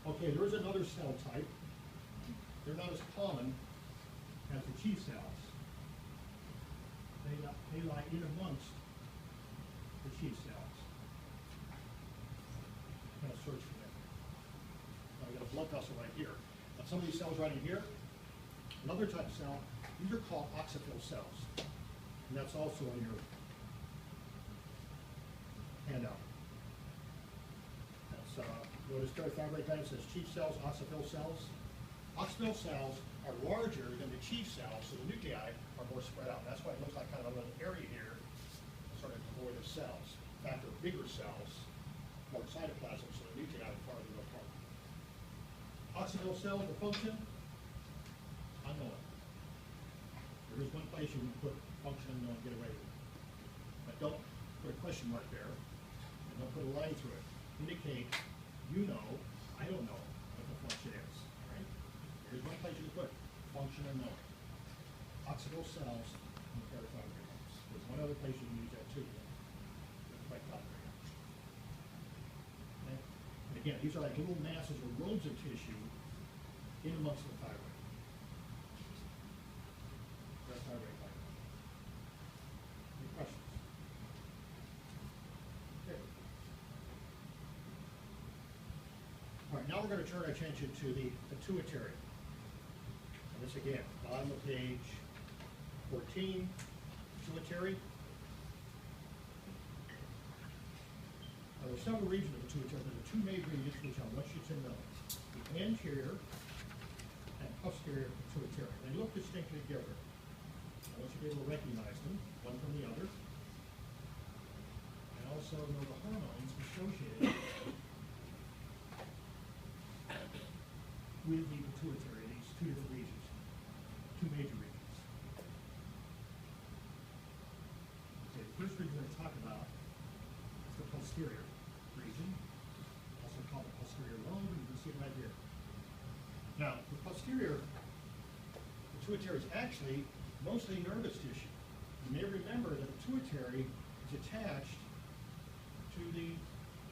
Okay, there is another cell type. They're not as common as the chief cells. They lie in amongst the chief cells. I'm going to search for them. Now we got a blood vessel right here. Now some of these cells right in here, another type of cell, these are called oxyphil cells. And that's also in your handout. That's, notice parathyroid gland says chief cells, oxyphil cells. Oxyphil cells are larger than the chief cells, so the nuclei are more spread out. That's why it looks like kind of a little area here, sort of devoid of cells. In fact, they're bigger cells, more cytoplasm, so the nuclei are farther apart. Oxyphil cells, the function, unknown. There is one place you can put function unknown and get away with it. But don't put a question mark there, and don't put a line through it. Indicate, you know, I don't know what the function is, right? There's one place you can put function unknown. Oxyphil cells and parathyroid glands. There's one other place you can use that too. Like okay? And again, these are like little masses or lobes of tissue in amongst the thyroid. Parathyroid gland. Any questions? Okay. All right, now we're going to turn our attention to the pituitary. And this again, bottom of page 14, pituitary. Now, there's several regions of the pituitary. There are two major regions which I want you to know. The anterior and posterior pituitary. They look distinctly different. I want you to be able to recognize them, one from the other. And also know the hormones associated with the pituitary, these two different regions, two major regions. Okay, the first region we're going to talk about is the posterior region, also called the posterior lobe, and you can see it right here. Now, the posterior pituitary is actually mostly nervous tissue. You may remember that the pituitary is attached to the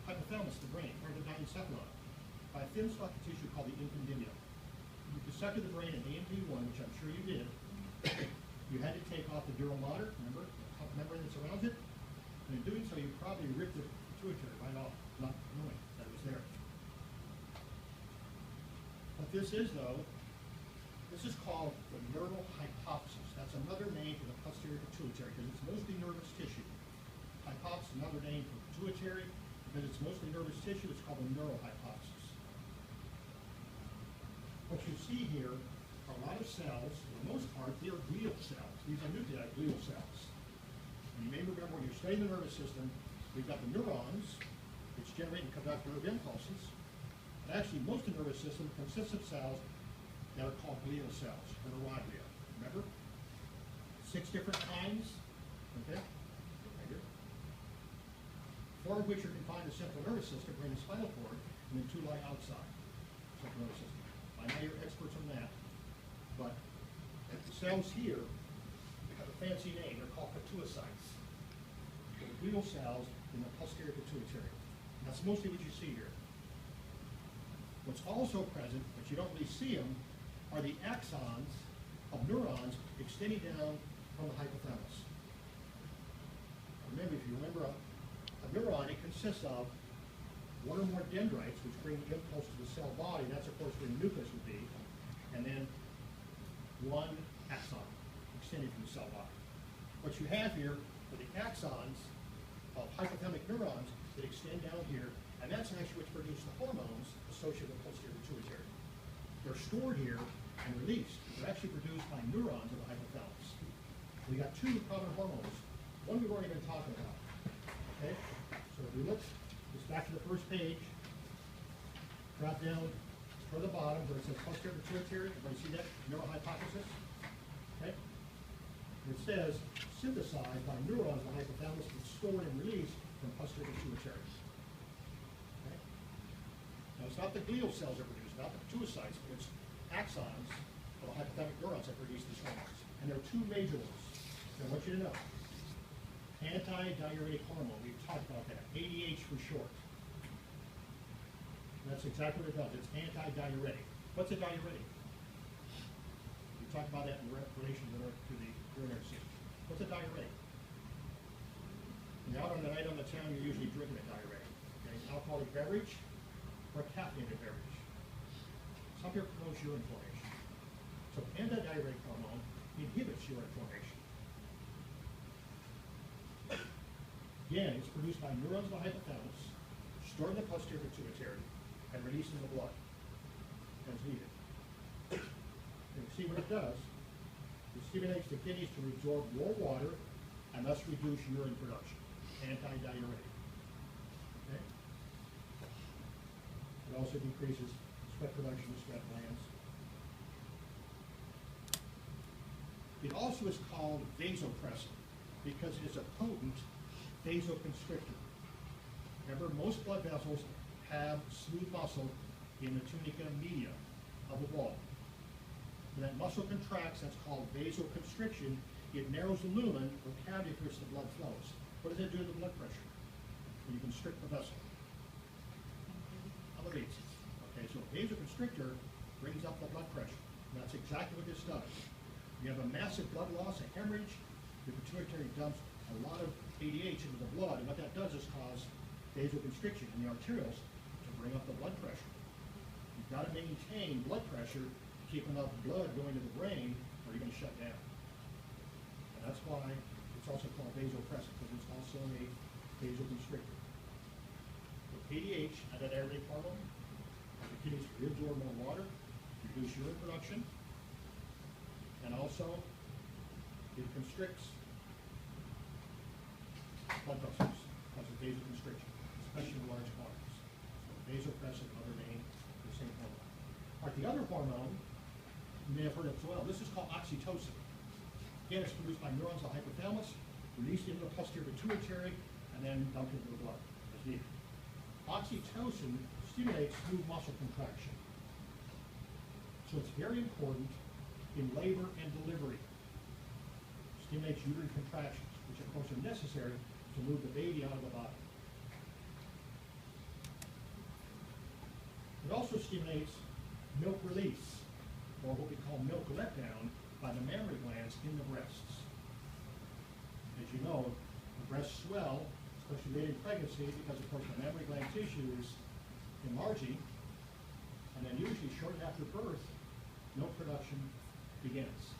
hypothalamus, the brain, or the diencephalon, by a thin stalk of tissue called the infundibulum. You dissected the brain in AMP1, which I'm sure you did. You had to take off the dura mater, remember, the membrane that surrounds it? And in doing so, you probably ripped the pituitary right off, not knowing that it was there. What this is, though, this is called the neural hypophysis. That's another name for the posterior pituitary, because it's mostly nervous tissue. Hypophysis is another name for pituitary, because it's mostly nervous tissue, it's called the neural hypophysis. What you see here are a lot of cells. For the most part, they are glial cells. These are nuclei glial cells. And you may remember when you're studying the nervous system, we've got the neurons, which generate and conduct nerve impulses. But actually, most of the nervous system consists of cells that are called glial cells, or neuroglia. Remember? 6 different kinds, okay? Right here. 4 of which are confined to the central nervous system, brain and spinal cord, and then 2 lie outside the central nervous system. I know you're experts on that, but the cells here, they have a fancy name. They're called pituocytes. The glial cells in the posterior pituitary. And that's mostly what you see here. What's also present, but you don't really see them, are the axons of neurons extending down from the hypothalamus. Remember, if you remember a neuron, it consists of 1 or more dendrites, which bring the impulse to the cell body. That's, of course, where the nucleus would be. And then 1 axon extending from the cell body. What you have here are the axons of hypothalamic neurons that extend down here, and that's actually what produces the hormones associated with the posterior pituitary. They're stored here and released. They're actually produced by neurons of the hypothalamus. We got 2 common hormones. One we've already been talking about. Okay? So if we look just back to the first page, drop down toward the bottom where it says posterior pituitary. Everybody see that? Neural hypophysis. Okay? It says synthesized by neurons of the hypothalamus and stored and released from posterior pituitary. Okay? Now it's not the glial cells that produce, not the pituocytes, but it's axons of the hypothalamic neurons that produce these hormones. And there are 2 major ones that I want you to know. Antidiuretic hormone, we've talked about that. ADH for short. That's exactly what it does. It's anti-diuretic. What's a diuretic? We talked about that in relation to the urinary system. What's a diuretic? When you're out on the night on the town, you're usually drinking a diuretic. Okay? Alcoholic beverage or a caffeinated beverage. Some people promote urine formation. So anti-diuretic hormone inhibits urine formation. Again, it's produced by neurons in the hypothalamus, stored in the posterior pituitary, and released in the blood as needed. And you see what it does? It stimulates the kidneys to absorb more water and thus reduce urine production. Anti-diuretic. Okay? It also decreases sweat production of sweat glands. It also is called vasopressin because it is a potent vasoconstrictor. Remember, most blood vessels have smooth muscle in the tunica media of the wall. When that muscle contracts, that's called vasoconstriction. It narrows the lumen or cavity through which the blood flows. What does it do to the blood pressure? When you constrict the vessel. Elevates it. Okay, so vasoconstrictor brings up the blood pressure. And that's exactly what this does. You have a massive blood loss, a hemorrhage, the pituitary dumps a lot of ADH into the blood, and what that does is cause vasoconstriction in the arterioles to bring up the blood pressure. You've got to maintain blood pressure to keep enough blood going to the brain, or you're going to shut down. And that's why it's also called vasopressin, because it's also a vasoconstrictor. With ADH, antidiuretic hormone, the kidneys reabsorb more water, reduce urine production, and also it constricts blood vessels because of vasoconstriction, especially in large quantities. So vasopressin, another name, the same hormone. All right, the other hormone, you may have heard of as well. This is called oxytocin. Again, it's produced by neurons in the hypothalamus, released into the posterior pituitary, and then dumped into the blood as needed. Oxytocin stimulates smooth muscle contraction. So it's very important in labor and delivery. Stimulates uterine contractions, which of course are necessary to move the baby out of the body. It also stimulates milk release, or what we call milk letdown, by the mammary glands in the breasts. As you know, the breasts swell, especially late in pregnancy, because of course the mammary gland tissue is enlarging, and then usually shortly after birth, milk production begins.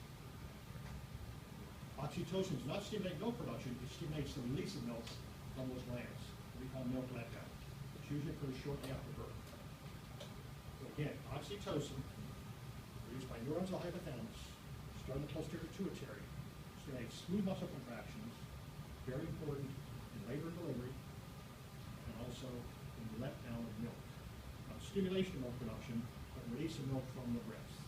Oxytocin does not stimulate milk production, it stimulates the release of milk from those glands, what we call milk letdown. It's usually occurs shortly after birth. So again, oxytocin, produced by neurons of the hypothalamus, stored in the posterior pituitary, stimulates smooth muscle contractions, very important in labor and delivery, and also in the letdown of milk. Not stimulation of milk production, but release of milk from the breast.